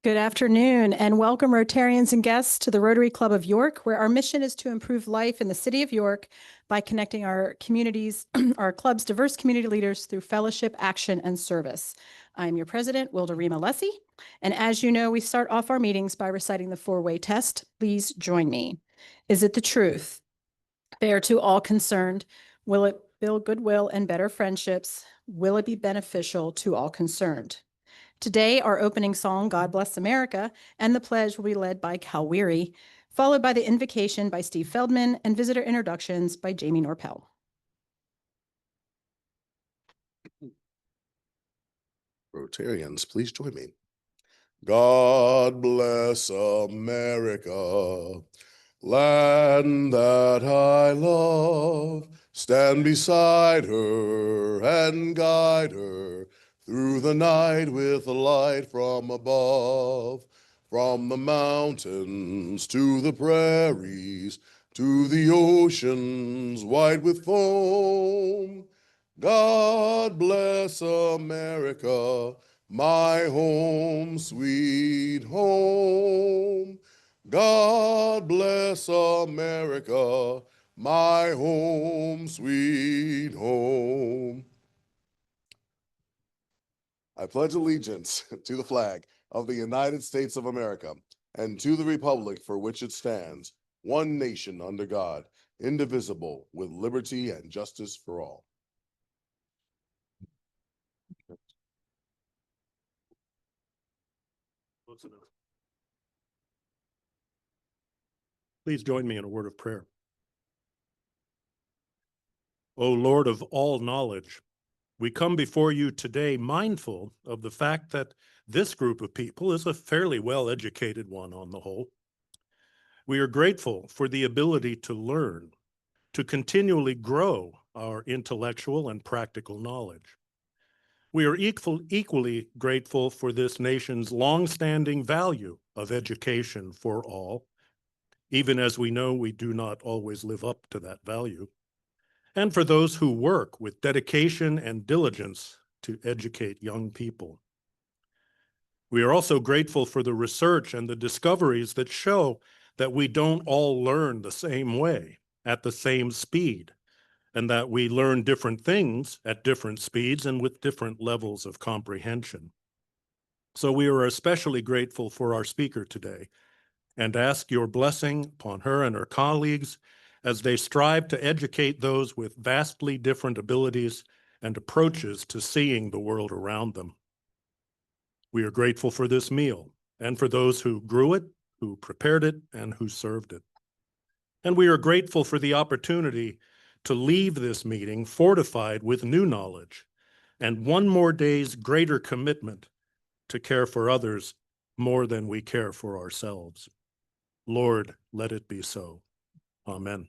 Good afternoon and welcome Rotarians and guests to the Rotary Club of York, where our mission is to improve life in the city of York by connecting our communities, our club's diverse community leaders through fellowship, action, and service. I'm your president, Wilderima Lessie, and as you know, we start off our meetings by reciting the four-way test. Please join me. Is it the truth? Fair to all concerned? Will it build goodwill and better friendships? Will it be beneficial to all concerned? Today, our opening song, God Bless America, and the pledge will be led by Cal Weary, followed by the invocation by Steve Feldman and visitor introductions by Jamie Norpel. Rotarians, please join me. God bless America, land that I love. Stand beside her and guide her through the night with a light from above. From the mountains to the prairies, to the oceans white with foam. God bless America, my home, sweet home. God bless America, my home, sweet home. I pledge allegiance to the flag of the United States of America and to the republic for which it stands, one nation under God, indivisible, with liberty and justice for all. Please join me in a word of prayer. O Lord of all knowledge, we come before you today mindful of the fact that this group of people is a fairly well-educated one on the whole. We are grateful for the ability to learn, to continually grow our intellectual and practical knowledge. We are equally grateful for this nation's long-standing value of education for all, even as we know we do not always live up to that value, and for those who work with dedication and diligence to educate young people. We are also grateful for the research and the discoveries that show that we don't all learn the same way, at the same speed, and that we learn different things at different speeds and with different levels of comprehension. So we are especially grateful for our speaker today, and ask your blessing upon her and her colleagues as they strive to educate those with vastly different abilities and approaches to seeing the world around them. We are grateful for this meal and for those who grew it, who prepared it, and who served it. And we are grateful for the opportunity to leave this meeting fortified with new knowledge and one more day's greater commitment to care for others more than we care for ourselves. Lord, let it be so. Amen.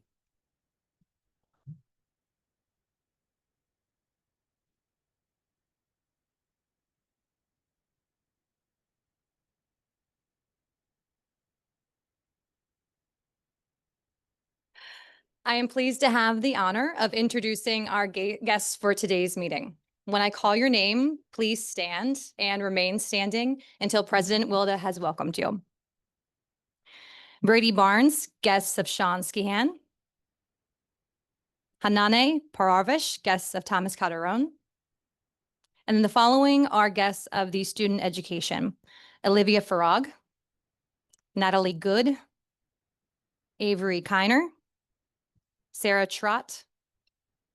I am pleased to have the honor of introducing our guests for today's meeting. When I call your name, please stand and remain standing until President Wilda has welcomed you. Brady Barnes, guests of Sean Skihan. Hanane Pararvish, guests of Thomas Calderon. And the following are guests of the student education: Olivia Farag, Natalie Good, Avery Kiner, Sarah Trott,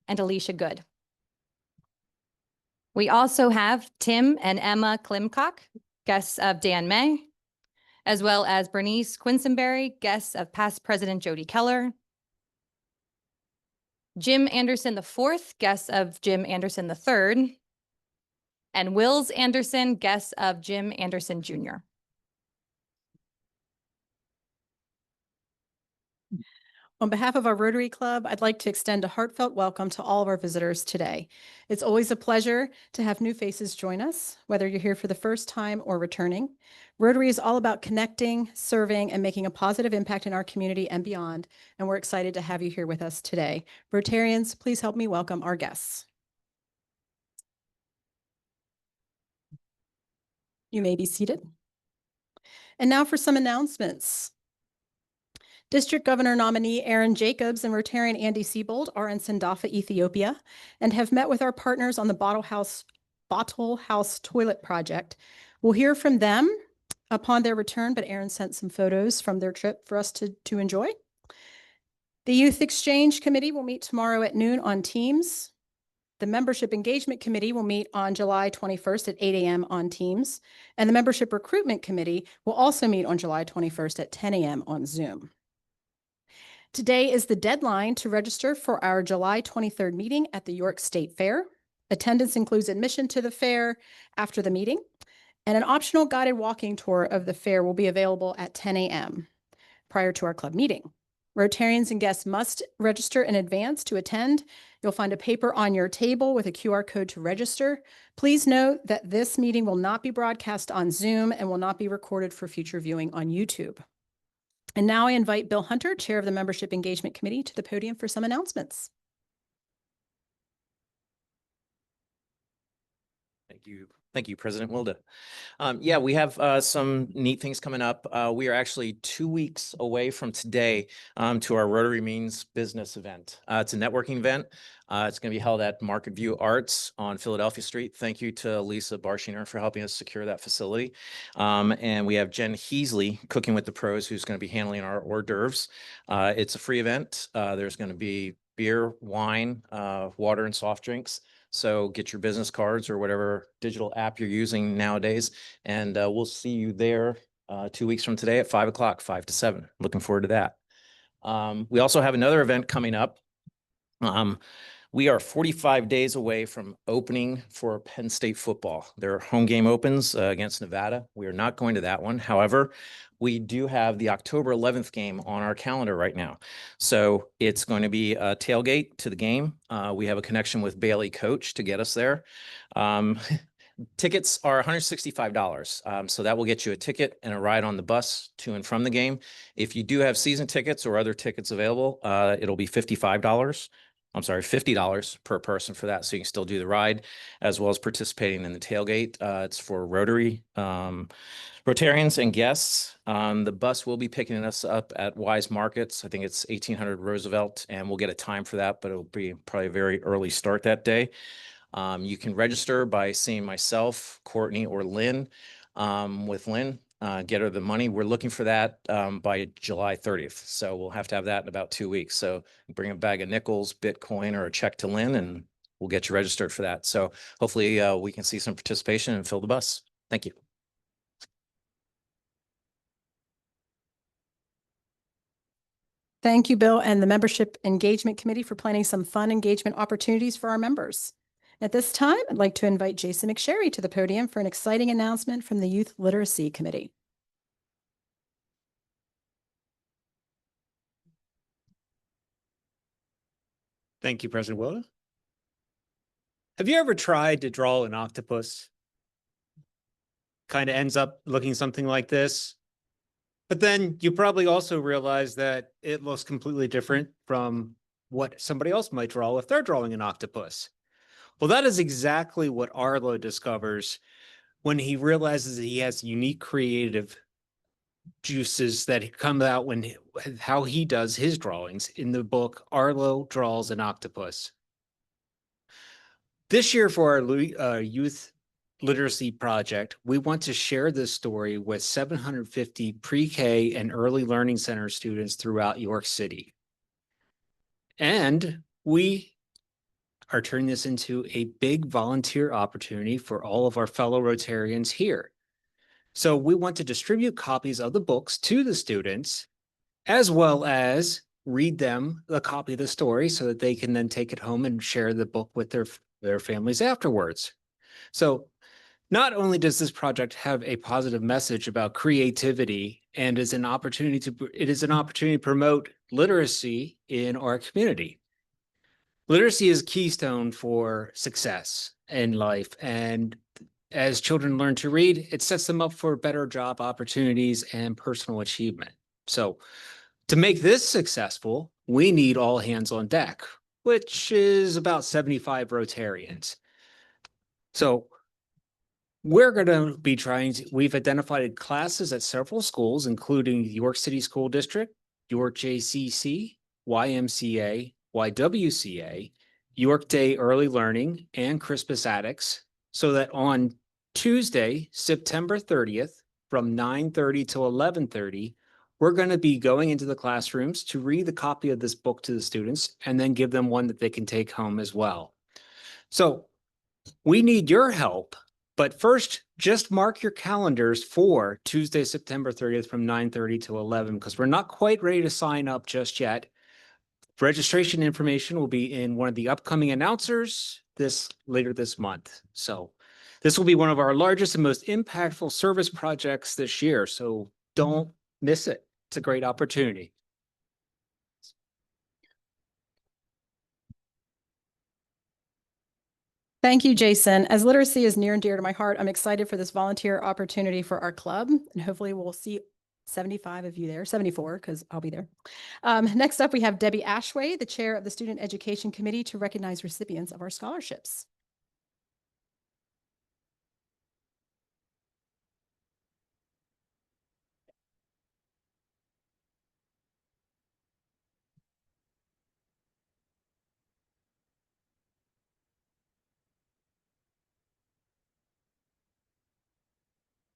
and Alicia Good. We also have Tim and Emma Klimcock, guests of Dan May, as well as Bernice Quinsonberry, guests of past President Jody Keller, Jim Anderson IV, guests of Jim Anderson III, and Wills Anderson, guests of Jim Anderson Jr. On behalf of our Rotary Club, I'd like to extend a heartfelt welcome to all of our visitors today. It's always a pleasure to have new faces join us, whether you're here for the first time or returning. Rotary is all about connecting, serving, and making a positive impact in our community and beyond, and we're excited to have you here with us today. Rotarians, please help me welcome our guests. You may be seated. And now for some announcements. District Governor nominee Aaron Jacobs and Rotarian Andy Siebold are in Sandafa, Ethiopia, and have met with our partners on the Bottle House Toilet Project. We'll hear from them upon their return, but Aaron sent some photos from their trip for us to enjoy. The Youth Exchange Committee will meet tomorrow at noon on Teams. The Membership Engagement Committee will meet on July 21st at 8 a.m. on Teams. And the Membership Recruitment Committee will also meet on July 21st at 10 a.m. on Zoom. Today is the deadline to register for our July 23rd meeting at the York State Fair. Attendance includes admission to the fair after the meeting, and an optional guided walking tour of the fair will be available at 10 a.m. prior to our club meeting. Rotarians and guests must register in advance to attend. You'll find a paper on your table with a QR code to register. Please note that this meeting will not be broadcast on Zoom and will not be recorded for future viewing on YouTube. And now I invite Bill Hunter, Chair of the Membership Engagement Committee, to the podium for some announcements. Thank you. Thank you, President Wilda. Yeah, we have some neat things coming up. We are actually 2 weeks away from today to our Rotary Means Business event. It's a networking event. It's going to be held at Market View Arts on Philadelphia Street. Thank you to Lisa Barshiner for helping us secure that facility. And we have Jen Heasley, Cooking with the Pros, who's going to be handling our hors d'oeuvres. It's a free event. There's going to be beer, wine, water, and soft drinks. So get your business cards or whatever digital app you're using nowadays. And we'll see you there 2 weeks from today at 5 o'clock, 5 to 7. Looking forward to that. We also have another event coming up. We are 45 days away from opening for Penn State football. Their home game opens against Nevada. We are not going to that one. However, we do have the October 11th game on our calendar right now. So it's going to be a tailgate to the game. We have a connection with Bailey Coach to get us there. Tickets are $165. So that will get you a ticket and a ride on the bus to and from the game. If you do have season tickets or other tickets available, it'll be $50 per person for that. So you can still do the ride as well as participating in the tailgate. It's for Rotary, Rotarians and guests. The bus will be picking us up at Wise Markets. I think it's 1800 Roosevelt, and we'll get a time for that, but it'll be probably a very early start that day. You can register by seeing myself, Courtney, or Lynn. With Lynn, get her the money. We're looking for that by July 30th. So we'll have to have that in about 2 weeks. So bring a bag of nickels, Bitcoin, or a check to Lynn, and we'll get you registered for that. So hopefully we can see some participation and fill the bus. Thank you. Thank you, Bill, and the Membership Engagement Committee for planning some fun engagement opportunities for our members. At this time, I'd like to invite Jason McSherry to the podium for an exciting announcement from the Youth Literacy Committee. Thank you, President Wilda. Have you ever tried to draw an octopus? Kind of ends up looking something like this. But then you probably also realize that it looks completely different from what somebody else might draw if they're drawing an octopus. Well, that is exactly what Arlo discovers when he realizes that he has unique creative juices that come out when how he does his drawings in the book Arlo Draws an Octopus. This year for our youth literacy project, we want to share this story with 750 pre-K and early learning center students throughout York City. And we are turning this into a big volunteer opportunity for all of our fellow Rotarians here. So we want to distribute copies of the books to the students, as well as read them a copy of the story so that they can then take it home and share the book with their families afterwards. So not only does this project have a positive message about creativity and it is an opportunity to promote literacy in our community. Literacy is keystone for success in life, and as children learn to read, it sets them up for better job opportunities and personal achievement. So to make this successful, we need all hands on deck, which is about 75 Rotarians. So We're going to be we've identified classes at several schools, including York City School District, York JCC, YMCA, YWCA, York Day Early Learning, and Crispus Attucks, so that on Tuesday, September 30th, from 9:30 to 11:30, we're going to be going into the classrooms to read the copy of this book to the students and then give them one that they can take home as well. So we need your help, but first, just mark your calendars for Tuesday, September 30th from 9:30 to 11, because we're not quite ready to sign up just yet. Registration information will be in one of the upcoming announcers later this month. So this will be one of our largest and most impactful service projects this year. So don't miss it. It's a great opportunity. Thank you, Jason. As literacy is near and dear to my heart, I'm excited for this volunteer opportunity for our club, and hopefully we'll see 75 of you there, 74, because I'll be there. Next up, we have Debbie Ashway, the chair of the Student Education Committee, to recognize recipients of our scholarships.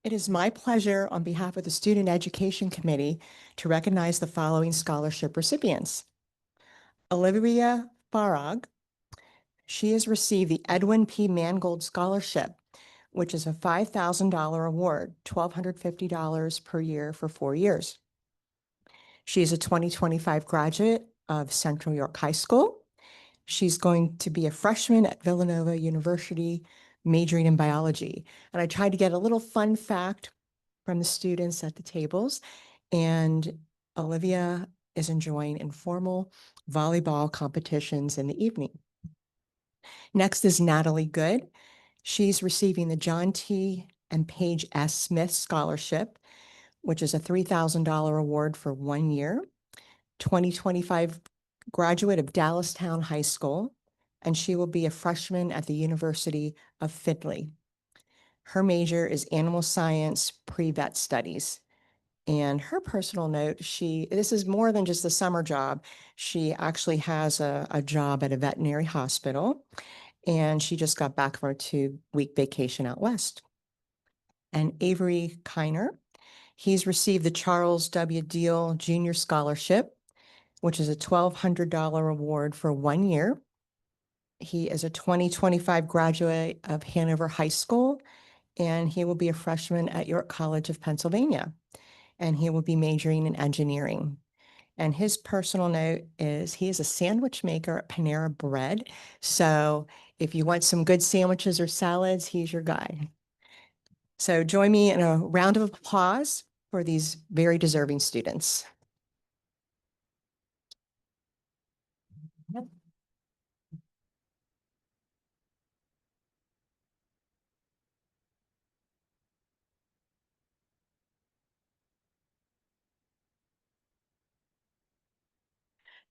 It is my pleasure on behalf of the Student Education Committee to recognize the following scholarship recipients. Olivia Farag. She has received the Edwin P. Mangold Scholarship, which is a $5,000 award, $1,250 per year for 4 years. She is a 2025 graduate of Central York High School. She's going to be a freshman at Villanova University, majoring in biology. And I tried to get a little fun fact from the students at the tables. And Olivia is enjoying informal volleyball competitions in the evening. Next is Natalie Good. She's receiving the John T. and Paige S. Smith Scholarship, which is a $3,000 award for 1 year. 2025 graduate of Dallastown High School, and she will be a freshman at the University of Findlay. Her major is animal science pre-vet studies. And her personal note, this is more than just a summer job. She actually has a job at a veterinary hospital, and she just got back from a 2-week vacation out west. And Avery Kiner, he's received the Charles W. Deal Junior Scholarship, which is a $1,200 award for 1 year. He is a 2025 graduate of Hanover High School, and he will be a freshman at York College of Pennsylvania, and he will be majoring in engineering. And his personal note is he is a sandwich maker at Panera Bread. So if you want some good sandwiches or salads, he's your guy. So join me in a round of applause for these very deserving students.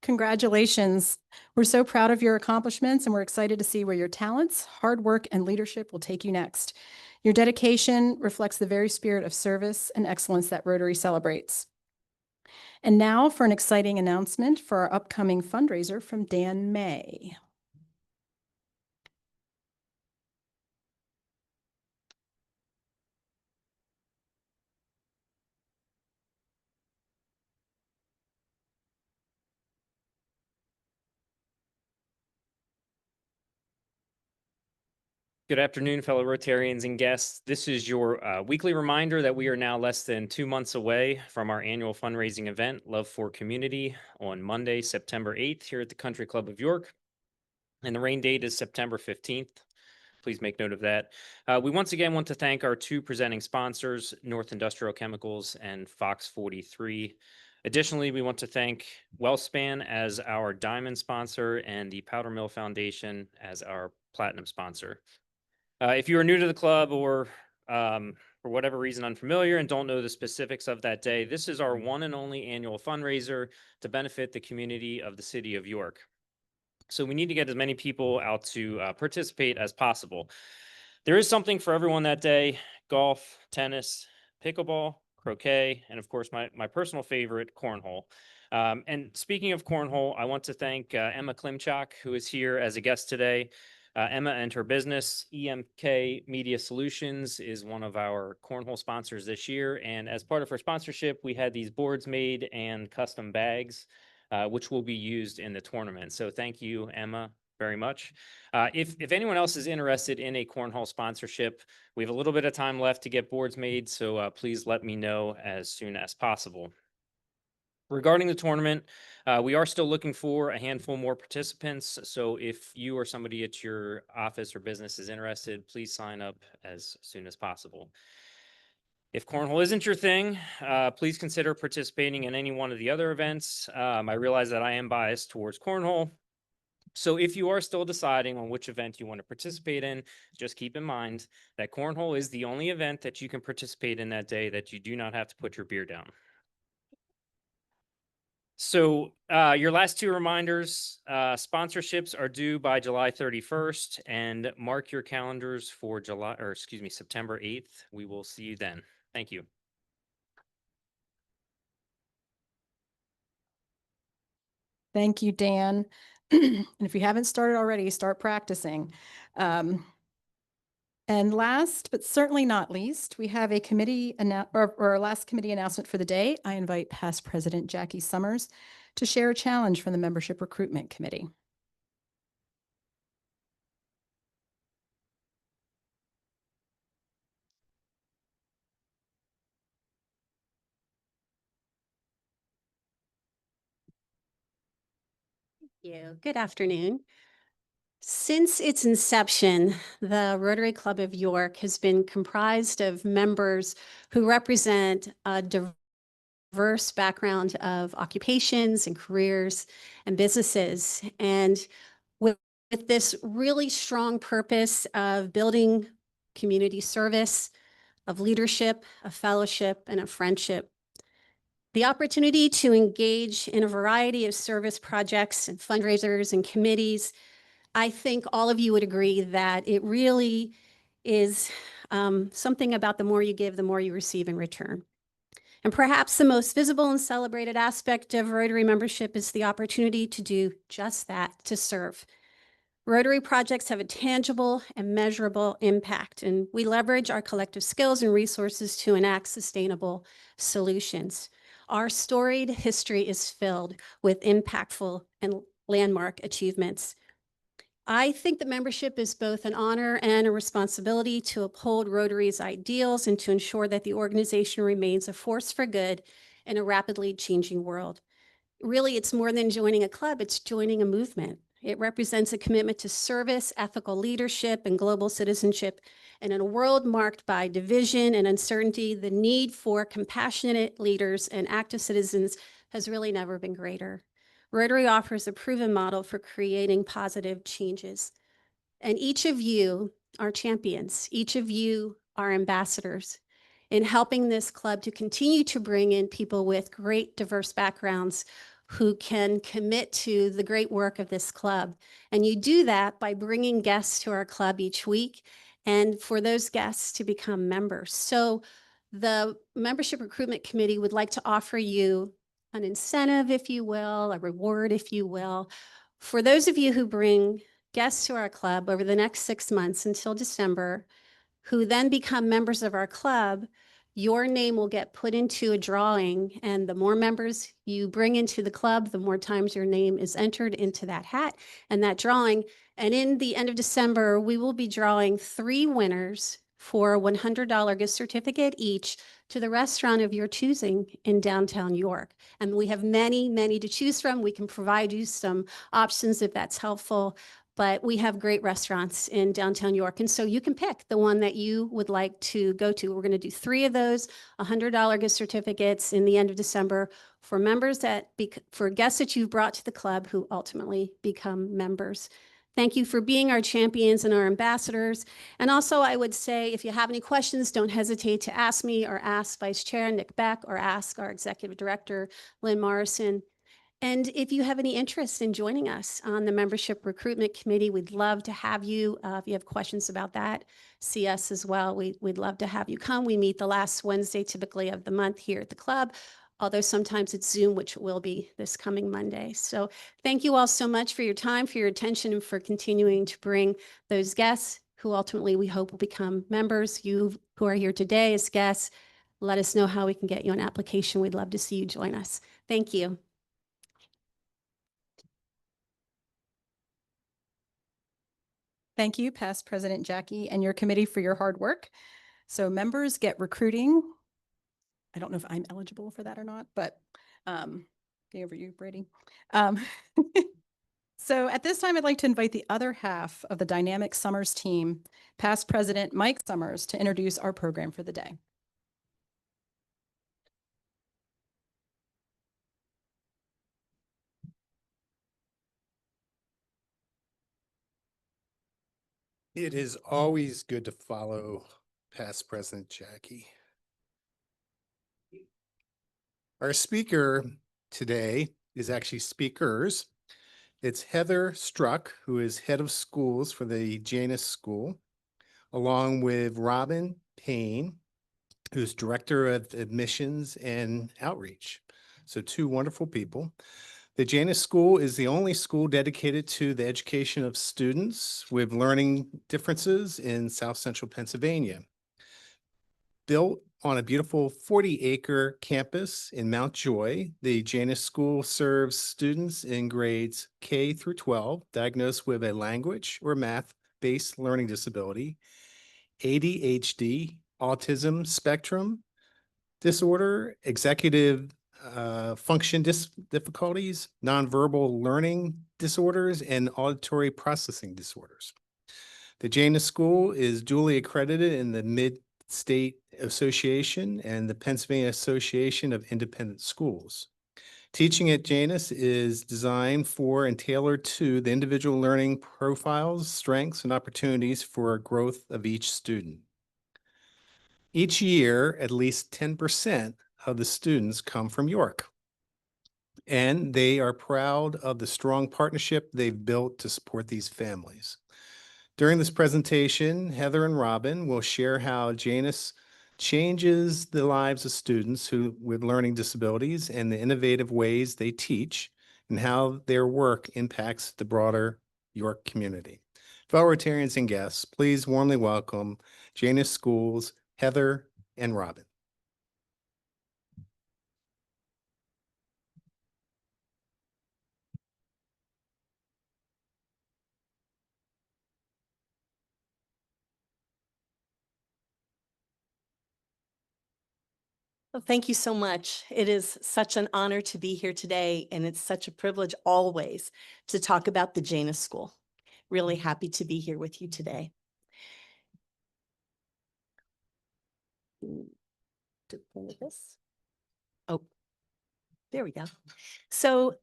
Congratulations. We're so proud of your accomplishments, and we're excited to see where your talents, hard work, and leadership will take you next. Your dedication reflects the very spirit of service and excellence that Rotary celebrates. And now for an exciting announcement for our upcoming fundraiser from Dan May. Good afternoon, fellow Rotarians and guests. This is your weekly reminder that we are now less than 2 months away from our annual fundraising event, Love for Community, on Monday, September 8th here at the Country Club of York. And the rain date is September 15th. Please make note of that. We once again want to thank our 2 presenting sponsors, North Industrial Chemicals and Fox 43. Additionally, we want to thank WellSpan as our diamond sponsor and the Powder Mill Foundation as our platinum sponsor. If you are new to the club or for whatever reason unfamiliar and don't know the specifics of that day, this is our one and only annual fundraiser to benefit the community of the city of York. So we need to get as many people out to participate as possible. There is something for everyone that day: golf, tennis, pickleball, croquet, and of course, my personal favorite, cornhole. And speaking of cornhole, I want to thank Emma Klimchak, who is here as a guest today. Emma and her business, EMK Media Solutions, is one of our cornhole sponsors this year. And as part of her sponsorship, we had these boards made and custom bags, which will be used in the tournament. So thank you, Emma, very much. If anyone else is interested in a cornhole sponsorship, we have a little bit of time left to get boards made, so please let me know as soon as possible. Regarding the tournament, we are still looking for a handful more participants. So if you or somebody at your office or business is interested, please sign up as soon as possible. If cornhole isn't your thing, please consider participating in any one of the other events. I realize that I am biased towards cornhole. So if you are still deciding on which event you want to participate in, just keep in mind that cornhole is the only event that you can participate in that day that you do not have to put your beer down. So your last two reminders: sponsorships are due by July 31st, and mark your calendars for September 8th. We will see you then. Thank you. Thank you, Dan. And if you haven't started already, start practicing. And last, but certainly not least, we have a committee or our last committee announcement for the day. I invite past President Jackie Summers to share a challenge from the Membership Recruitment Committee. Thank you. Good afternoon. Since its inception, the Rotary Club of York has been comprised of members who represent a diverse background of occupations and careers and businesses. And with this really strong purpose of building community service, of leadership, of fellowship, and of friendship. The opportunity to engage in a variety of service projects and fundraisers and committees, I think all of you would agree that it really is something about the more you give, the more you receive in return. And perhaps the most visible and celebrated aspect of Rotary membership is the opportunity to do just that, to serve. Rotary projects have a tangible and measurable impact, and we leverage our collective skills and resources to enact sustainable solutions. Our storied history is filled with impactful and landmark achievements. I think that membership is both an honor and a responsibility to uphold Rotary's ideals and to ensure that the organization remains a force for good in a rapidly changing world. Really, it's more than joining a club, it's joining a movement. It represents a commitment to service, ethical leadership, and global citizenship. And in a world marked by division and uncertainty, the need for compassionate leaders and active citizens has really never been greater. Rotary offers a proven model for creating positive changes. And each of you are champions. Each of you are ambassadors in helping this club to continue to bring in people with great diverse backgrounds who can commit to the great work of this club. And you do that by bringing guests to our club each week and for those guests to become members. So the Membership Recruitment Committee would like to offer you an incentive, if you will, a reward, if you will, for those of you who bring guests to our club over the next 6 months until December, who then become members of our club. Your name will get put into a drawing, and the more members you bring into the club, the more times your name is entered into that hat and that drawing. And in the end of December, we will be drawing 3 winners for a $100 gift certificate each to the restaurant of your choosing in downtown York. And we have many, many to choose from. We can provide you some options if that's helpful. But we have great restaurants in downtown York. And so you can pick the one that you would like to go to. We're going to do 3 of those $100 gift certificates in the end of December for members for guests that you've brought to the club who ultimately become members. Thank you for being our champions and our ambassadors. And also I would say, if you have any questions, don't hesitate to ask me or ask Vice Chair Nick Beck or ask our Executive Director, Lynn Morrison. And if you have any interest in joining us on the Membership Recruitment Committee, we'd love to have you. If you have questions about that, see us as well. We'd love to have you come. We meet the last Wednesday typically of the month here at the club, although sometimes it's Zoom, which will be this coming Monday. So thank you all so much for your time, for your attention, and for continuing to bring those guests who ultimately we hope will become members. You who are here today as guests, let us know how we can get you an application. We'd love to see you join us. Thank you. Thank you, past President Jackie, and your committee for your hard work. So members get recruiting. I don't know if I'm eligible for that or not, but over you, Brady. So at this time, I'd like to invite the other half of the Dynamic Summers team, past President Mike Summers, to introduce our program for the day. It is always good to follow past President Jackie. Our speaker today is actually speakers. It's Heather Strunk, who is head of schools for the Janus School, along with Robin Payne, who's director of admissions and outreach. So two wonderful people. The Janus School is the only school dedicated to the education of students with learning differences in South Central Pennsylvania. Built on a beautiful 40-acre campus in Mount Joy, the Janus School serves students in grades K through 12 diagnosed with a language or math-based learning disability, ADHD, autism spectrum disorder, executive function difficulties, nonverbal learning disorders, and auditory processing disorders. The Janus School is duly accredited in the Mid-State Association and the Pennsylvania Association of Independent Schools. Teaching at Janus is designed for and tailored to the individual learning profiles, strengths, and opportunities for growth of each student. Each year, at least 10% of the students come from York, and they are proud of the strong partnership they've built to support these families. During this presentation, Heather and Robin will share how Janus changes the lives of students with learning disabilities and the innovative ways they teach and how their work impacts the broader York community. Fellow Rotarians and guests, please warmly welcome Janus School's Heather and Robin. Well, thank you so much. It is such an honor to be here today, and it's such a privilege always to talk about the Janus School. Really happy to be here with you today. This. Oh, there we go. So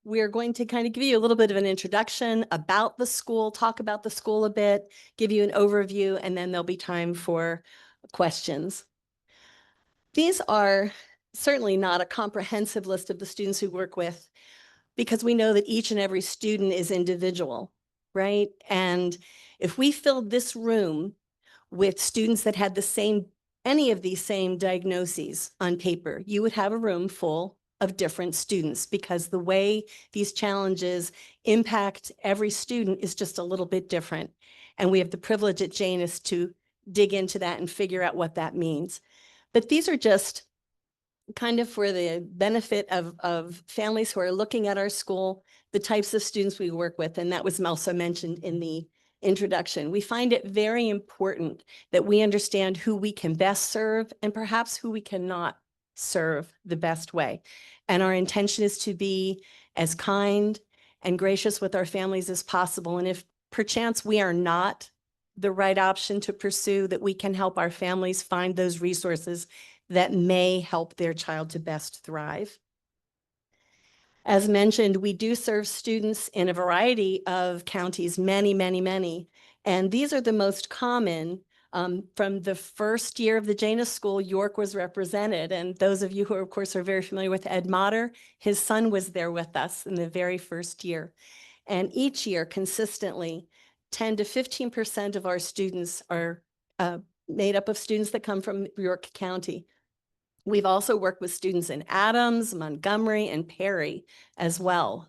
we're going to kind of give you a little bit of an introduction about the school, talk about the school a bit, give you an overview, and then there'll be time for questions. These are certainly not a comprehensive list of the students we work with, because we know that each and every student is individual, right? And if we filled this room with students that had any of these same diagnoses on paper, you would have a room full of different students, because the way these challenges impact every student is just a little bit different. And we have the privilege at Janus to dig into that and figure out what that means. But these are just kind of for the benefit of families who are looking at our school, the types of students we work with, and that was also mentioned in the introduction. We find it very important that we understand who we can best serve and perhaps who we cannot serve the best way. And our intention is to be as kind and gracious with our families as possible. And if perchance we are not the right option to pursue, that we can help our families find those resources that may help their child to best thrive. As mentioned, we do serve students in a variety of counties, many, many, many. And these are the most common From the first year of the Janus School, York was represented. And those of you who, of course, are very familiar with Ed Motter, his son was there with us in the very first year. And each year, consistently, 10 to 15% of our students are made up of students that come from York County. We've also worked with students in Adams, Montgomery, and Perry as well.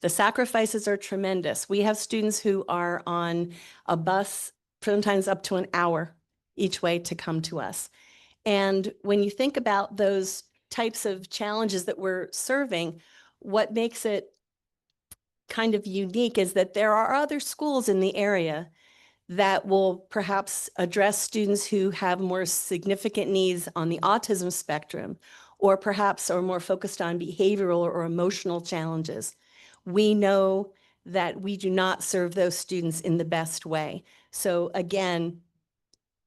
The sacrifices are tremendous. We have students who are on a bus sometimes up to an hour each way to come to us. And when you think about those types of challenges that we're serving, what makes it kind of unique is that there are other schools in the area that will perhaps address students who have more significant needs on the autism spectrum, or perhaps are more focused on behavioral or emotional challenges. We know that we do not serve those students in the best way. So again,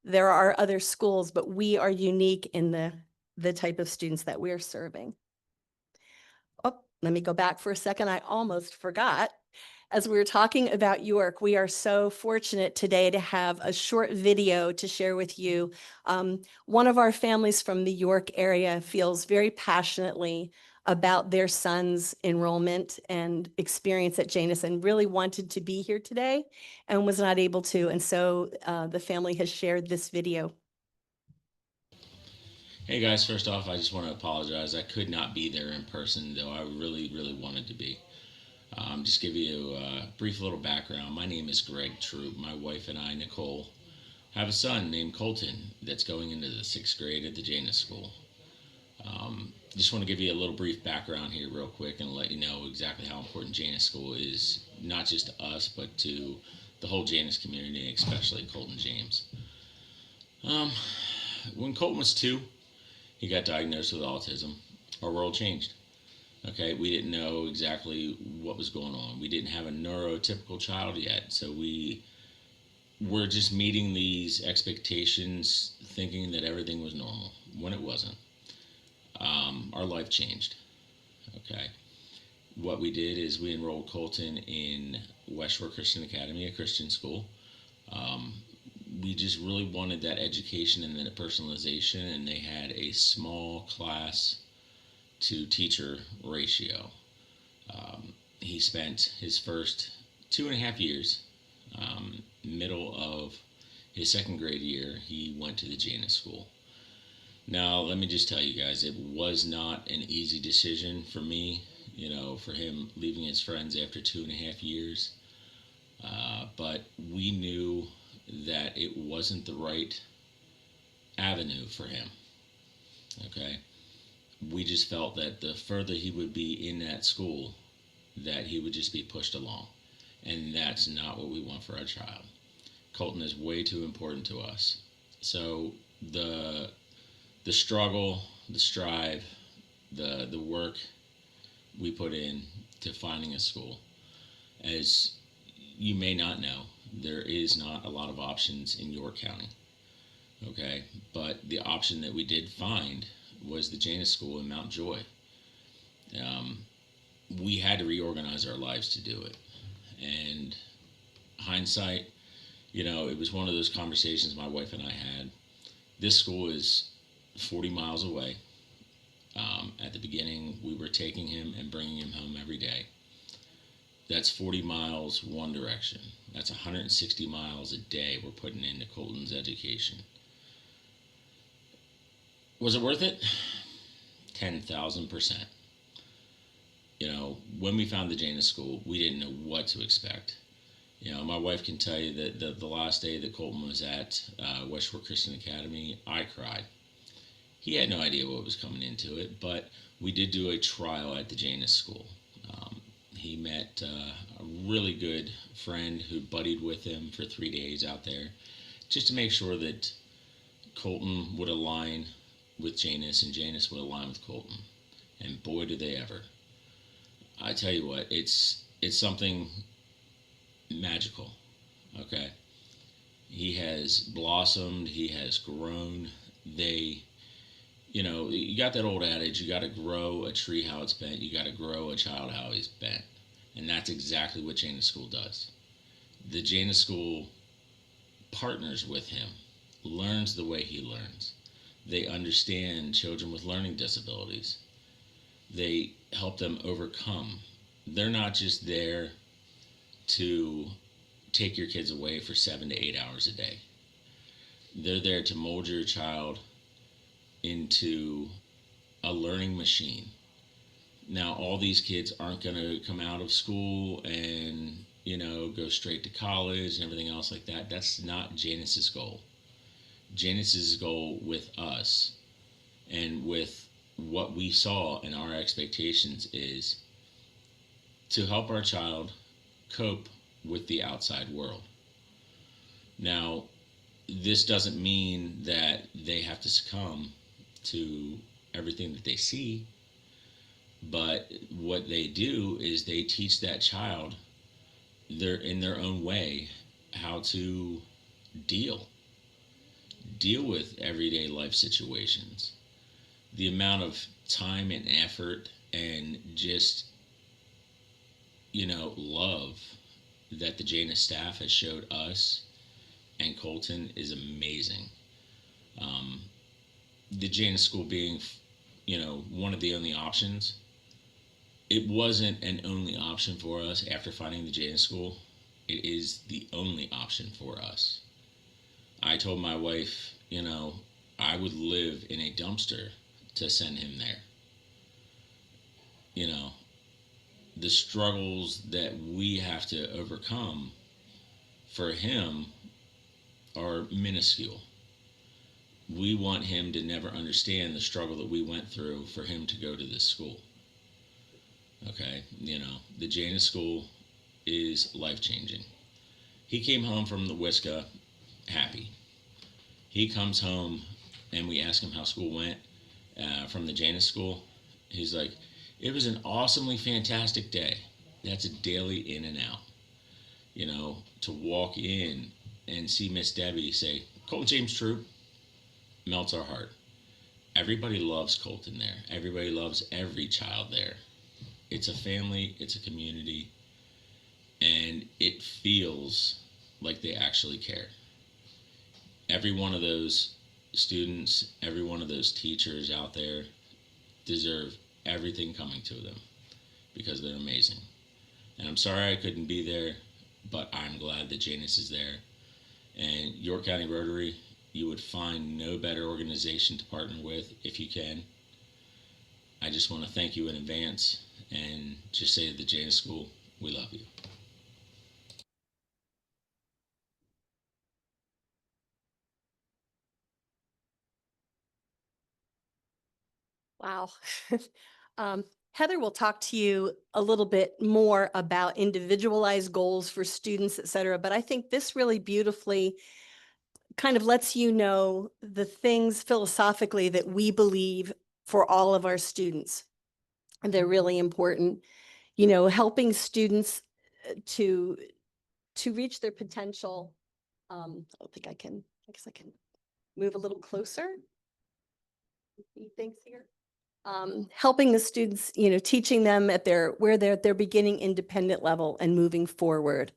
there are other schools, but we are unique in the type of students that we're serving. Oh, let me go back for a second. I almost forgot. As we were talking about York, we are so fortunate today to have a short video to share with you. One of our families from the York area feels very passionately about their son's enrollment and experience at Janus and really wanted to be here today and was not able to. And so the family has shared this video. Hey guys, first off, I just want to apologize. I could not be there in person, though I really, really wanted to be. Just give you a brief little background. My name is Greg Troop. My wife and I, Nicole, have a son named Colton that's going into the 6th grade at the Janus School. Just want to give you a little brief background here real quick and let you know exactly how important Janus School is, not just to us, but to the whole Janus community, especially Colton James. When Colton was 2, he got diagnosed with autism. Our world changed. Okay, we didn't know exactly what was going on. We didn't have a neurotypical child yet, so we were just meeting these expectations thinking that everything was normal, when it wasn't. Our life changed. Okay, what we did is we enrolled Colton in West Shore Christian Academy, a Christian school. We just really wanted that education and that personalization, and they had a small class to teacher ratio. He spent his first 2.5 years, middle of his 2nd grade year, he went to the Janus School. Now, let me just tell you guys, it was not an easy decision for me, for him leaving his friends after 2.5 years. But we knew that it wasn't the right avenue for him. Okay? We just felt that the further he would be in that school, that he would just be pushed along. And that's not what we want for our child. Colton is way too important to us. So the struggle, the strive, the work we put in to finding a school, as you may not know, there is not a lot of options in York County. Okay, but the option that we did find was the Janus School in Mount Joy. We had to reorganize our lives to do it. And hindsight, it was one of those conversations my wife and I had. This school is 40 miles away. At the beginning, we were taking him and bringing him home every day. That's 40 miles one direction. That's 160 miles a day we're putting into Colton's education. Was it worth it? 10,000%. When we found the Janus School, we didn't know what to expect. My wife can tell you that the last day that Colton was at West Shore Christian Academy, I cried. He had no idea what was coming into it, but we did do a trial at the Janus School. He met a really good friend who buddied with him for 3 days out there, just to make sure that Colton would align with Janus and Janus would align with Colton. And boy, did they ever. I tell you what, it's something magical, okay? He has blossomed, he has grown. You got that old adage, you got to grow a tree how it's bent, you got to grow a child how he's bent. And that's exactly what Janus School does. The Janus School partners with him learns the way he learns. They understand children with learning disabilities. They help them overcome. They're not just there to take your kids away for 7 to 8 hours a day. They're there to mold your child into a learning machine. Now, all these kids aren't going to come out of school and, go straight to college and everything else like that. That's not Janus's goal. Janus's goal with us and with what we saw in our expectations is to help our child cope with the outside world. Now, this doesn't mean that they have to succumb to everything that they see, but what they do is they teach that child in their own way how to deal with everyday life situations. The amount of time and effort and just love that the Janus staff has showed us and Colton is amazing. The Janus School being one of the only options, it wasn't an only option for us after finding the Janus School. It is the only option for us. I told my wife, I would live in a dumpster to send him there. The struggles that we have to overcome for him are minuscule. We want him to never understand the struggle that we went through for him to go to this school. Okay, the Janus School is life-changing. He came home from the Wisca happy. He comes home and we ask him how school went from the Janus School. He's like, it was an awesomely fantastic day. That's a daily in and out. To walk in and see Miss Debbie say, Colton James Troop, melts our heart. Everybody loves Colton there. Everybody loves every child there. It's a family, it's a community, and it feels like they actually care. Every one of those students, every one of those teachers out there deserve everything coming to them because they're amazing. And I'm sorry I couldn't be there, but I'm glad that Janus is there. And York County Rotary, you would find no better organization to partner with if you can. I just want to thank you in advance and just say to the Janus School, we love you. Wow. Heather will talk to you a little bit more about individualized goals for students, et cetera. But I think this really beautifully kind of lets you know the things philosophically that we believe for all of our students. And they're really important, helping students to reach their potential. I don't think I guess I can move a little closer. Thanks here. Helping the students, teaching them at their beginning independent level and moving forward.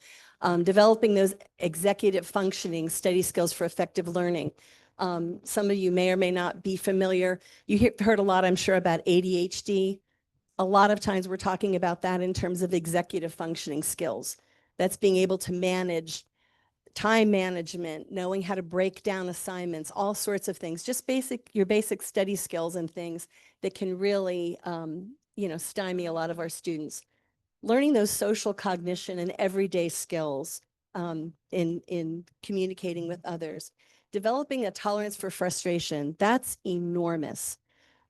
Developing those executive functioning study skills for effective learning. Some of you may or may not be familiar. You heard a lot, I'm sure, about ADHD. A lot of times we're talking about that in terms of executive functioning skills. That's being able to manage time management, knowing how to break down assignments, all sorts of things, just your basic study skills and things that can really, stymie a lot of our students. Learning those social cognition and everyday skills in communicating with others. Developing a tolerance for frustration, that's enormous.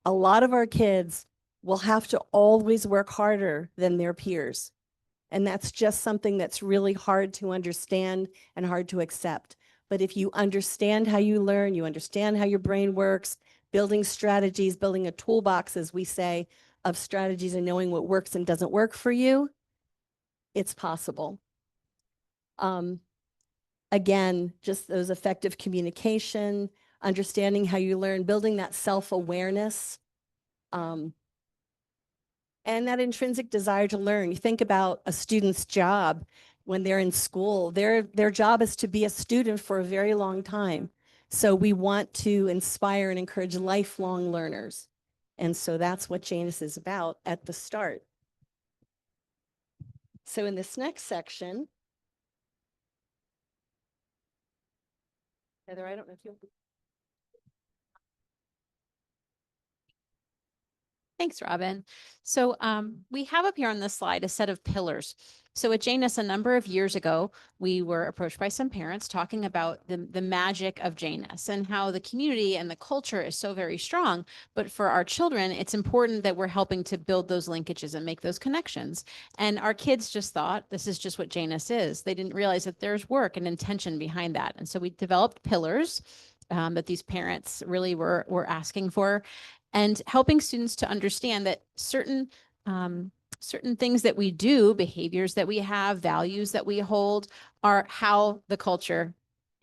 A lot of our kids will have to always work harder than their peers. And that's just something that's really hard to understand and hard to accept. But if you understand how you learn, you understand how your brain works, building strategies, building a toolbox, as we say, of strategies and knowing what works and doesn't work for you, it's possible. Again, just those effective communication, understanding how you learn, building that self-awareness, and that intrinsic desire to learn. You think about a student's job when they're in school, their job is to be a student for a very long time. So we want to inspire and encourage lifelong learners. And so that's what Janus is about at the start. So in this next section, Heather, I don't know if you'll. Thanks, Robin. So we have up here on this slide a set of pillars. So at Janus, a number of years ago, we were approached by some parents talking about the magic of Janus and how the community and the culture is so very strong. But for our children, it's important that we're helping to build those linkages and make those connections. And our kids just thought this is just what Janus is. They didn't realize that there's work and intention behind that. And so we developed pillars that these parents really were asking for, and helping students to understand that certain things that we do, behaviors that we have, values that we hold, are how the culture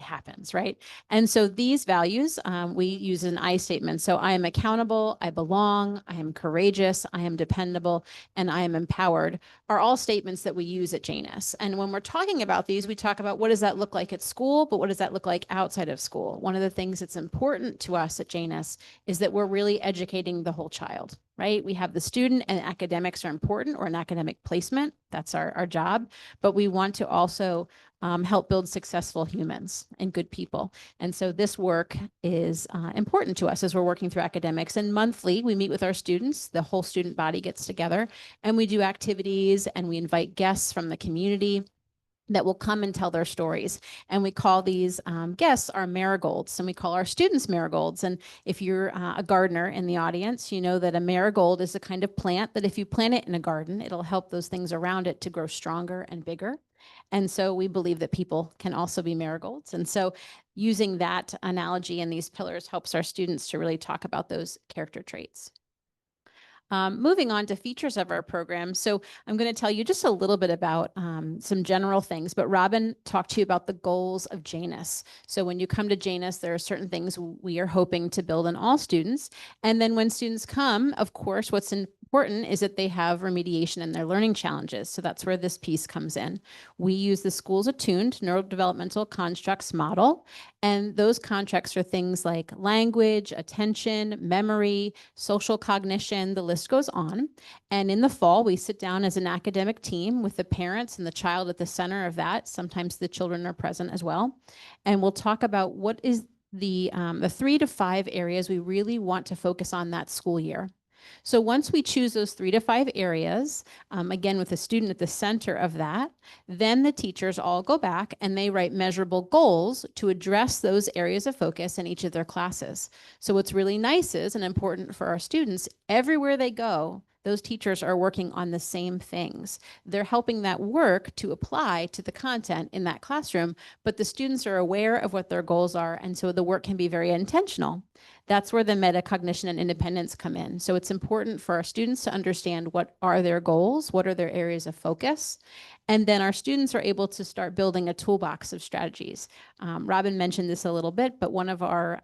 happens, right? And so these values, we use an I statement. So I am accountable, I belong, I am courageous, I am dependable, and I am empowered are all statements that we use at Janus. And when we're talking about these, we talk about what does that look like at school, but what does that look like outside of school? One of the things that's important to us at Janus is that we're really educating the whole child, right? We have the student, and academics are important, or an academic placement. That's our job. But we want to also help build successful humans and good people. And so this work is important to us as we're working through academics. And monthly, we meet with our students. The whole student body gets together, and we do activities, and we invite guests from the community that will come and tell their stories. And we call these guests our marigolds, and we call our students marigolds. And if you're a gardener in the audience, you know that a marigold is a kind of plant that if you plant it in a garden, it'll help those things around it to grow stronger and bigger. And so we believe that people can also be marigolds. And so using that analogy and these pillars helps our students to really talk about those character traits. Moving on to features of our program. So I'm going to tell you just a little bit about some general things, but Robin talked to you about the goals of Janus. So when you come to Janus, there are certain things we are hoping to build in all students. And then when students come, of course, what's important is that they have remediation in their learning challenges. So that's where this piece comes in. We use the school's attuned neurodevelopmental constructs model. And those constructs are things like language, attention, memory, social cognition, the list goes on. And in the fall, we sit down as an academic team with the parents and the child at the center of that. Sometimes the children are present as well. And we'll talk about what is the 3 to 5 areas we really want to focus on that school year. So once we choose those 3 to 5 areas, again, with the student at the center of that, then the teachers all go back and they write measurable goals to address those areas of focus in each of their classes. So what's really nice is, and important for our students, everywhere they go, those teachers are working on the same things. They're helping that work to apply to the content in that classroom, but the students are aware of what their goals are, and so the work can be very intentional. That's where the metacognition and independence come in. So it's important for our students to understand what are their goals, what are their areas of focus, and then our students are able to start building a toolbox of strategies. Robin mentioned this a little bit, but one of our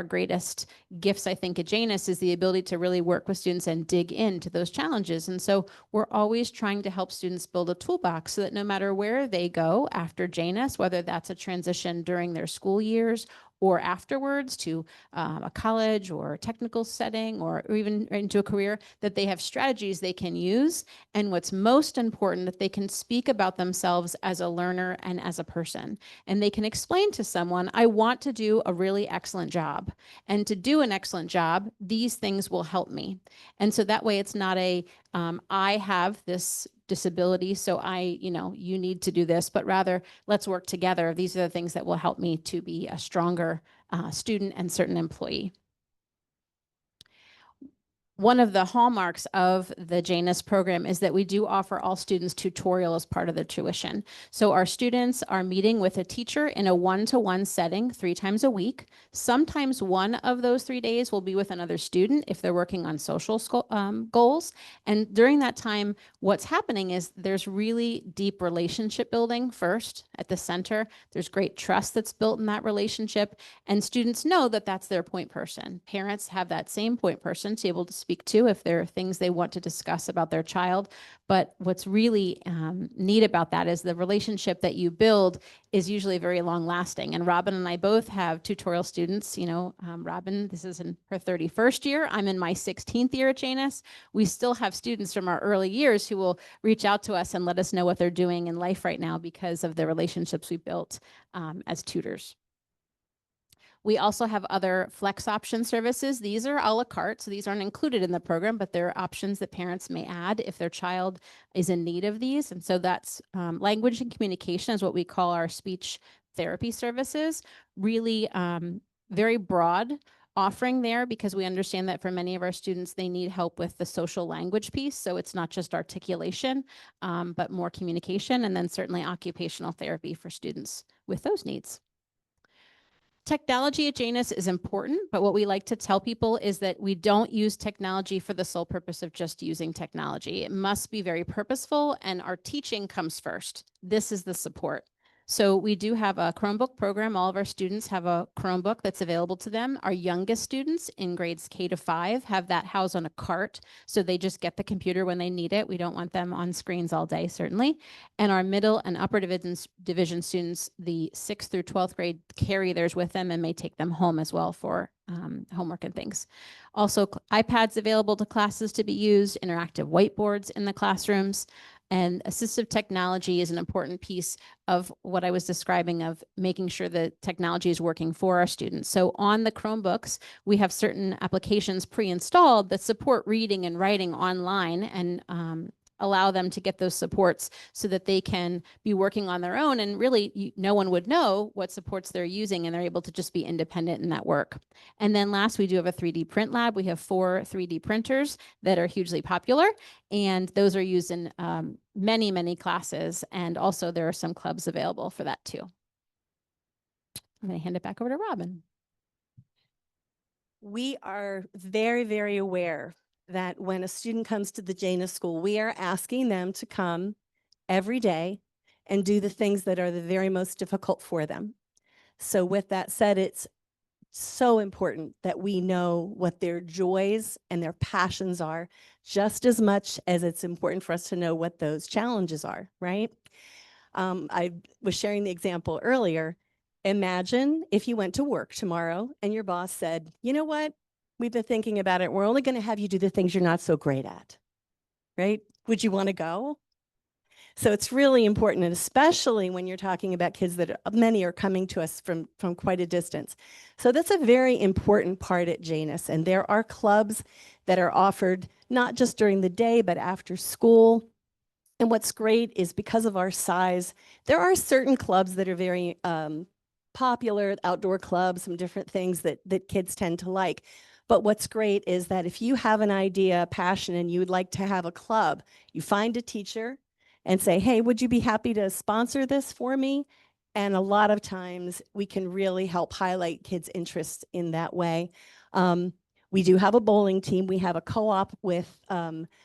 greatest gifts, I think, at Janus is the ability to really work with students and dig into those challenges. And so we're always trying to help students build a toolbox so that no matter where they go after Janus, whether that's a transition during their school years or afterwards to a college or technical setting or even into a career, that they have strategies they can use. And what's most important, that they can speak about themselves as a learner and as a person. And they can explain to someone, I want to do a really excellent job. And to do an excellent job, these things will help me. And so that way it's not a, I have this disability, so you need to do this, but rather let's work together. These are the things that will help me to be a stronger student and certain employee. One of the hallmarks of the Janus program is that we do offer all students tutorial as part of the tuition. So our students are meeting with a teacher in a one-to-one setting 3 times a week. Sometimes one of those 3 days will be with another student if they're working on social goals. And during that time, what's happening is there's really deep relationship building first, at the center. There's great trust that's built in that relationship, and students know that that's their point person. Parents have that same point person to be able to speak to if there are things they want to discuss about their child. But what's really neat about that is the relationship that you build is usually very long lasting. And Robin and I both have tutorial students. Robin, this is in her 31st year. I'm in my 16th year at Janus. We still have students from our early years who will reach out to us and let us know what they're doing in life right now because of the relationships we built as tutors. We also have other flex option services. These are a la carte, so these aren't included in the program, but they're options that parents may add if their child is in need of these. And so that's language and communication is what we call our speech therapy services. Really very broad offering there because we understand that for many of our students, they need help with the social language piece. So it's not just articulation, but more communication, and then certainly occupational therapy for students with those needs. Technology at Janus is important, but what we like to tell people is that we don't use technology for the sole purpose of just using technology. It must be very purposeful, and our teaching comes first. This is the support. So we do have a Chromebook program. All of our students have a Chromebook that's available to them. Our youngest students in grades K to 5 have that housed on a cart, so they just get the computer when they need it. We don't want them on screens all day, certainly. And our middle and upper division students, the 6th through 12th grade, carry theirs with them and may take them home as well for homework and things. Also, iPads available to classes to be used, interactive whiteboards in the classrooms. And assistive technology is an important piece of what I was describing of making sure that technology is working for our students. So on the Chromebooks, we have certain applications pre-installed that support reading and writing online and allow them to get those supports so that they can be working on their own. And really, no one would know what supports they're using, and they're able to just be independent in that work. And then last, we do have a 3D print lab. We have 4 3D printers that are hugely popular, and those are used in many, many classes. And also there are some clubs available for that too. I'm going to hand it back over to Robin. We are very, very aware that when a student comes to the Janus School, we are asking them to come every day and do the things that are the very most difficult for them. So with that said, it's so important that we know what their joys and their passions are, just as much as it's important for us to know what those challenges are, right? I was sharing the example earlier. Imagine if you went to work tomorrow and your boss said, you know what? We've been thinking about it. We're only going to have you do the things you're not so great at, right? Would you want to go? So it's really important, and especially when you're talking about kids that many are coming to us from quite a distance. So that's a very important part at Janus, and there are clubs that are offered not just during the day, but after school. And what's great is because of our size, there are certain clubs that are very popular, outdoor clubs, some different things that kids tend to like. But what's great is that if you have an idea, a passion, and you would like to have a club, you find a teacher and say, hey, would you be happy to sponsor this for me? And a lot of times we can really help highlight kids' interests in that way. We do have a bowling team. We have a co-op with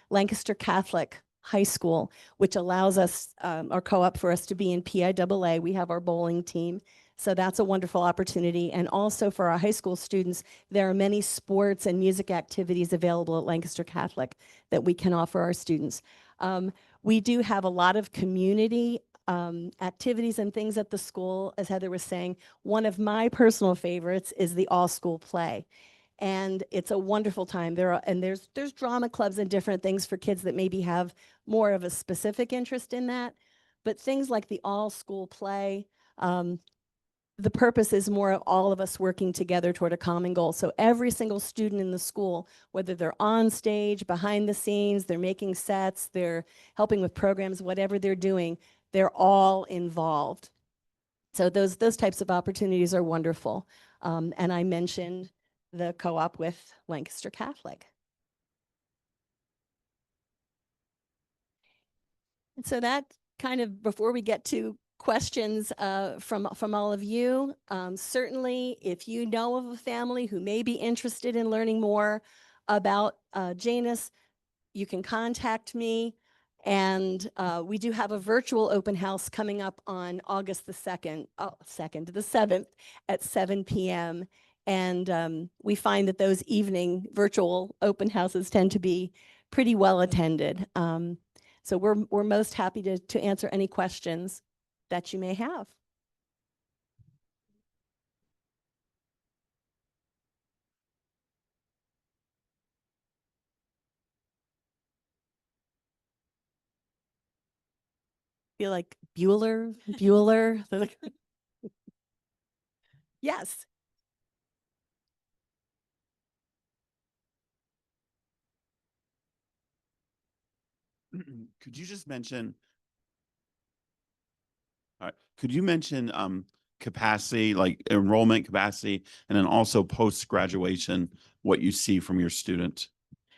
Lancaster Catholic High School, which allows us, our co-op for us to be in PIAA. We have our bowling team. So that's a wonderful opportunity. And also for our high school students, there are many sports and music activities available at Lancaster Catholic that we can offer our students. We do have a lot of community activities and things at the school. As Heather was saying, one of my personal favorites is the all-school play. And it's a wonderful time. There's drama clubs and different things for kids that maybe have more of a specific interest in that. But things like the all-school play, the purpose is more of all of us working together toward a common goal. So every single student in the school, whether they're on stage, behind the scenes, they're making sets, they're helping with programs, whatever they're doing, they're all involved. So those types of opportunities are wonderful. And I mentioned the co-op with Lancaster Catholic. And so that kind of, before we get to questions from all of you, certainly if you know of a family who may be interested in learning more about Janus, you can contact me, And we do have a virtual open house coming up on August the 7th at 7 p.m. And we find that those evening virtual open houses tend to be pretty well attended. So we're most happy to answer any questions that you may have. Feel like Bueller. They're like- Yes. Could you just mention, could you mention capacity, like enrollment capacity, and then also post-graduation, what you see from your students?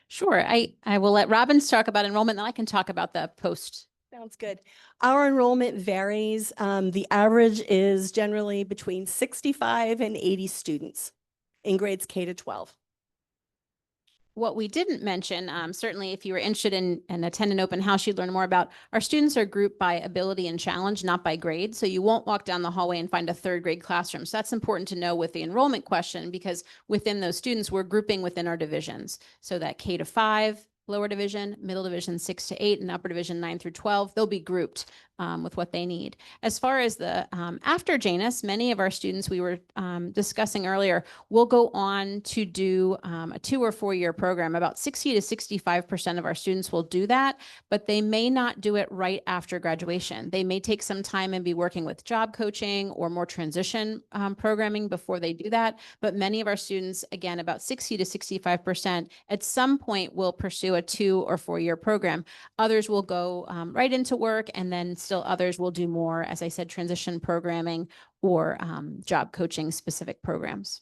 Sure. I will let Robin talk about enrollment, then I can talk about the post. Sounds good. Our enrollment varies. The average is generally between 65 and 80 students in grades K to 12. What we didn't mention, certainly if you were interested in and attend an open house, you'd learn more about our students are grouped by ability and challenge, not by grade. So you won't walk down the hallway and find a third grade classroom. So that's important to know with the enrollment question, because within those students, we're grouping within our divisions. So that K to 5, lower division, middle division 6 to 8, and upper division 9 through 12, they'll be grouped with what they need. As far as the after Janus, many of our students we were discussing earlier will go on to do a 2 or 4 year program. About 60 to 65% of our students will do that, but they may not do it right after graduation. They may take some time and be working with job coaching or more transition programming before they do that. But many of our students, again, about 60 to 65%, at some point will pursue a 2 or 4 year program. Others will go right into work, and then still others will do more, as I said, transition programming or job coaching specific programs.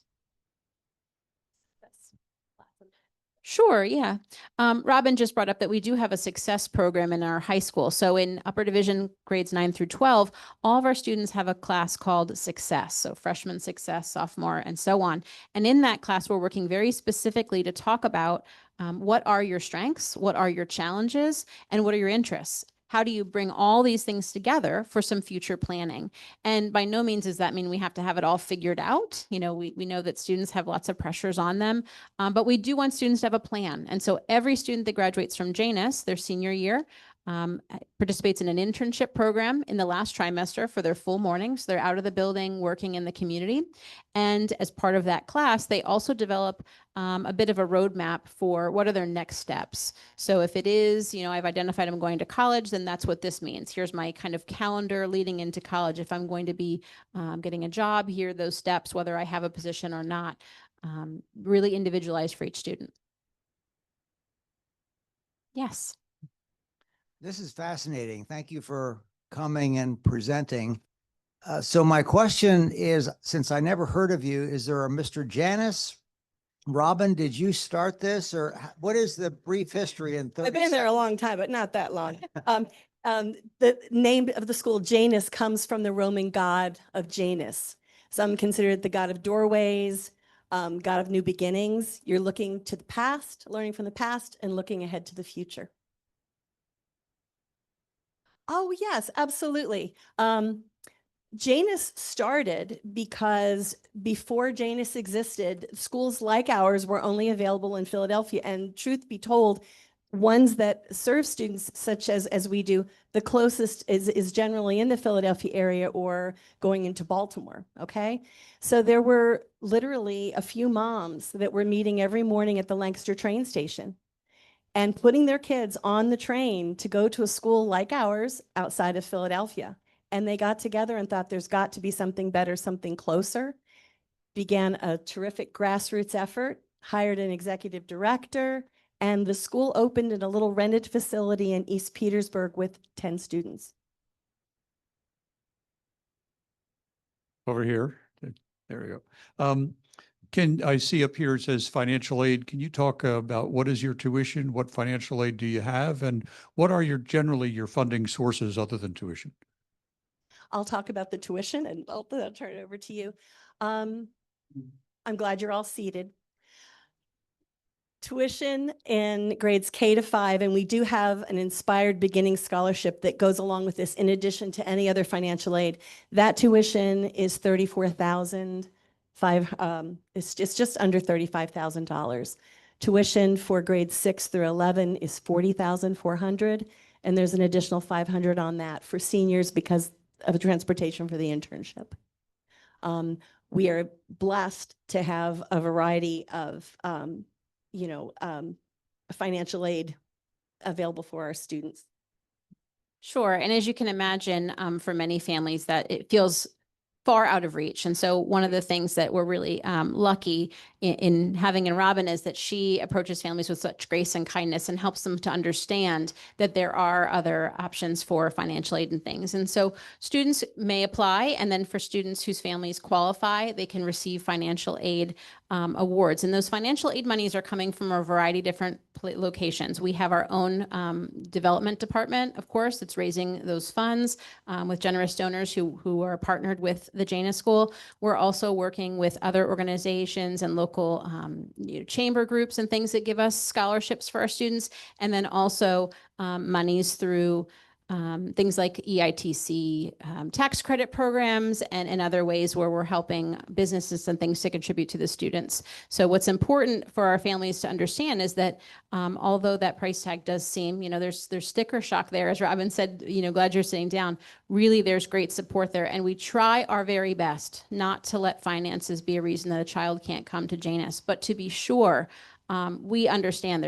Sure, yeah. Robin just brought up that we do have a success program in our high school. So in upper division grades 9 through 12, all of our students have a class called Success. So freshman success, sophomore, and so on. And in that class, we're working very specifically to talk about what are your strengths, what are your challenges, and what are your interests. How do you bring all these things together for some future planning? And by no means does that mean we have to have it all figured out. You know, we know that students have lots of pressures on them, but we do want students to have a plan. And so every student that graduates from Janus, their senior year, participates in an internship program in the last trimester for their full morning. So they're out of the building working in the community. And as part of that class, they also develop a bit of a roadmap for what are their next steps. So if it is, you know, I've identified I'm going to college, then that's what this means. Here's my kind of calendar leading into college. If I'm going to be getting a job, here are those steps, whether I have a position or not. Really individualized for each student. Yes. This is fascinating. Thank you for coming and presenting. So my question is, since I never heard of you, is there a Mr. Janus? Robin, did you start this, or what is the brief history? I've been there a long time, but not that long. The name of the school, Janus, comes from the Roman god of Janus. Some consider it the god of doorways, God of new beginnings. You're looking to the past, learning from the past, and looking ahead to the future. Oh, yes, absolutely. Janus started because before Janus existed, schools like ours were only available in Philadelphia. And truth be told, ones that serve students such as we do, the closest is generally in the Philadelphia area or going into Baltimore, okay? So there were literally a few moms that were meeting every morning at the Lancaster train station and putting their kids on the train to go to a school like ours outside of Philadelphia. And they got together and thought there's got to be something better, something closer. Began a terrific grassroots effort, hired an executive director, and the school opened in a little rented facility in East Petersburg with 10 students. Over here. There we go. Can I see up here it says financial aid? Can you talk about what is your tuition? What financial aid do you have? And what are generally your funding sources other than tuition? I'll talk about the tuition and I'll turn it over to you. I'm glad you're all seated. tuition in grades K to 5, and we do have an Inspired Beginning Scholarship that goes along with this in addition to any other financial aid. That tuition is $34,500. It's just under $35,000. Tuition for grades 6 through 11 is $40,400, and there's an additional $500 on that for seniors because of transportation for the internship. We are blessed to have a variety of financial aid available for our students. Sure. And as you can imagine, for many families that it feels far out of reach. And so one of the things that we're really lucky in having in Robin is that she approaches families with such grace and kindness and helps them to understand that there are other options for financial aid and things. And so students may apply, and then for students whose families qualify, they can receive financial aid awards. And those financial aid monies are coming from a variety of different locations. We have our own development department, of course, that's raising those funds with generous donors who are partnered with the Janus School. We're also working with other organizations and local chamber groups and things that give us scholarships for our students. And then also monies through things like EITC tax credit programs and other ways where we're helping businesses and things to contribute to the students. So what's important for our families to understand is that although that price tag does seem, there's sticker shock there, as Robin said, glad you're sitting down, really there's great support there. And we try our very best not to let finances be a reason that a child can't come to Janus, but to be sure, we understand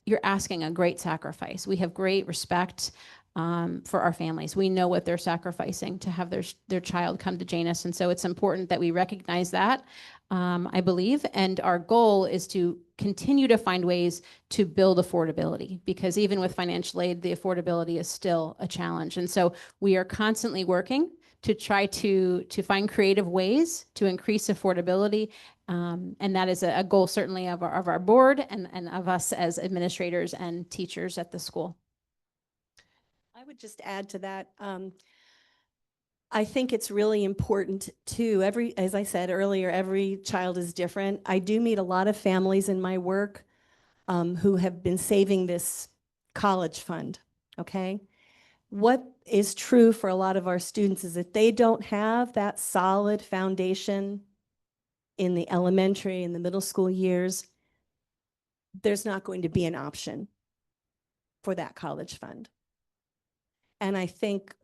you're asking a great sacrifice. We have great respect for our families. We know what they're sacrificing to have their child come to Janus. And so it's important that we recognize that, I believe. And our goal is to continue to find ways to build affordability, because even with financial aid, the affordability is still a challenge. And so we are constantly working to try to find creative ways to increase affordability. And that is a goal certainly of our board and of us as administrators and teachers at the school. I would just add to that. I think it's really important too. As I said earlier, every child is different. I do meet a lot of families in my work who have been saving this college fund, okay? What is true for a lot of our students is that they don't have that solid foundation in the elementary and the middle school years. There's not going to be an option for that college fund. And I think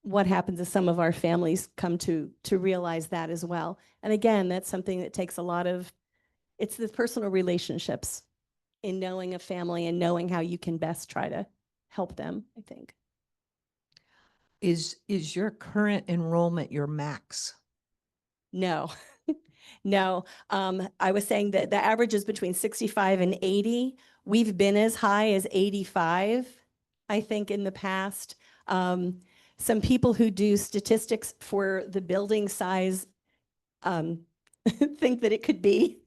what happens is some of our families come to realize that as well. And again, that's something that takes it's the personal relationships in knowing a family and knowing how you can best try to help them, I think. Is your current enrollment your max? No, no. I was saying that the average is between 65 and 80. We've been as high as 85, I think, in the past. Some people who do statistics for the building size think that it could be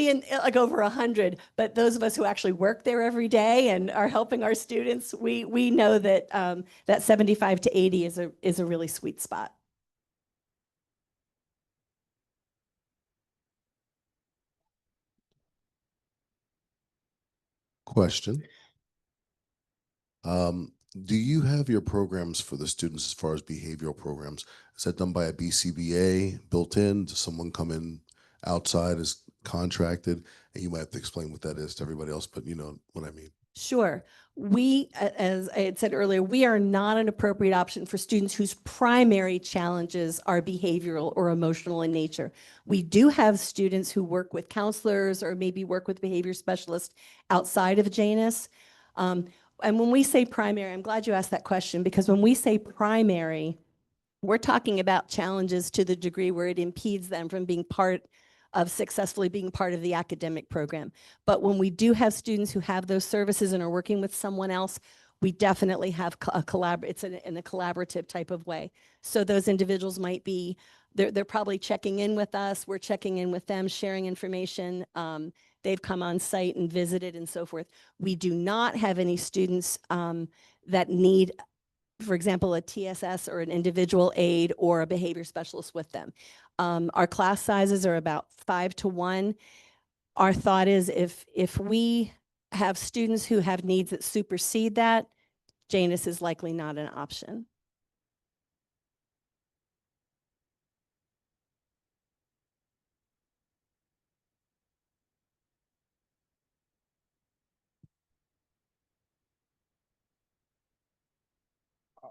in like over 100, but those of us who actually work there every day and are helping our students, we know that that 75 to 80 is a really sweet spot. Question. Do you have your programs for the students as far as behavioral programs? Is that done by a BCBA built in? Does someone come in outside as contracted? And you might have to explain what that is to everybody else, but you know what I mean. Sure. We, as I had said earlier, we are not an appropriate option for students whose primary challenges are behavioral or emotional in nature. We do have students who work with counselors or maybe work with behavior specialists outside of Janus. And when we say primary, I'm glad you asked that question, because when we say primary, we're talking about challenges to the degree where it impedes them from being successfully being part of the academic program. But when we do have students who have those services and are working with someone else, we definitely have it's in a collaborative type of way. So those individuals might be, they're probably checking in with us, we're checking in with them, sharing information. They've come on site and visited and so forth. We do not have any students that need, for example, a TSS or an individual aid or a behavior specialist with them. Our class sizes are about 5 to 1. our thought is if we have students who have needs that supersede that, Janus is likely not an option.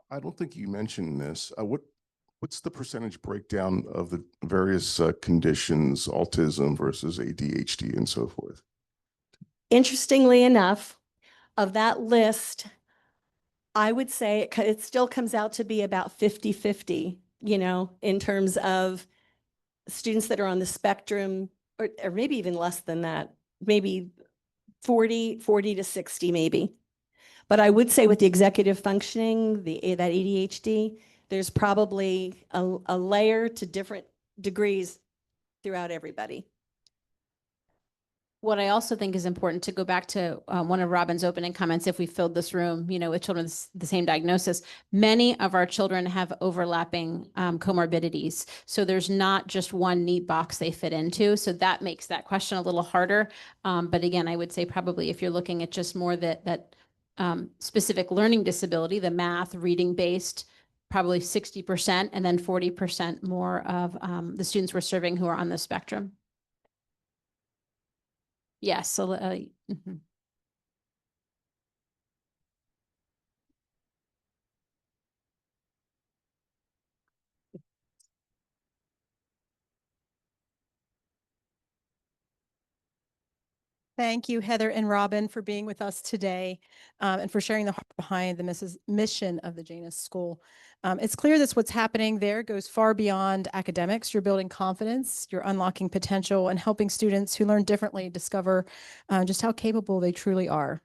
I don't think you mentioned this. What's the percentage breakdown of the various conditions, autism versus ADHD and so forth? Interestingly enough, of that list, I would say it still comes out to be about 50-50, you know, in terms of students that are on the spectrum, or maybe even less than that, maybe 40 to 60 maybe. But I would say with the executive functioning, that ADHD, there's probably a layer to different degrees throughout everybody. What I also think is important to go back to one of Robin's opening comments, if we filled this room, you know, with children with the same diagnosis, many of our children have overlapping comorbidities. So there's not just one neat box they fit into. So that makes that question a little harder. But again, I would say probably if you're looking at just more that specific learning disability, the math, reading based, probably 60%, and then 40% more of the students we're serving who are on the spectrum. Yes. So, mhm. Thank you, Heather and Robin, for being with us today and for sharing the heart behind the mission of the Janus School. It's clear that what's happening there goes far beyond academics. You're building confidence, you're unlocking potential, and helping students who learn differently discover just how capable they truly are.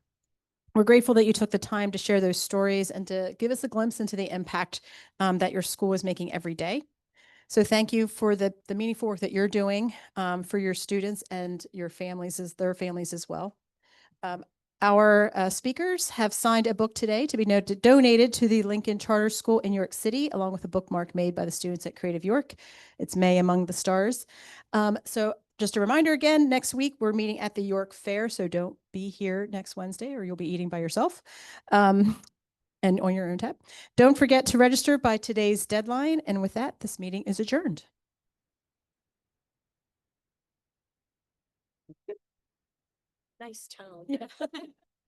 We're grateful that you took the time to share those stories and to give us a glimpse into the impact that your school is making every day. So thank you for the meaningful work that you're doing for your students and your families, their families as well. Our speakers have signed a book today to be donated to the Lincoln Charter School in New York City, along with a bookmark made by the students at Creative York. It's May Among the Stars. So just a reminder again, next week we're meeting at the York Fair, so don't be here next Wednesday or you'll be eating by yourself. And on your own tab. Don't forget to register by today's deadline. And with that, this meeting is adjourned. Nice tone. Yeah.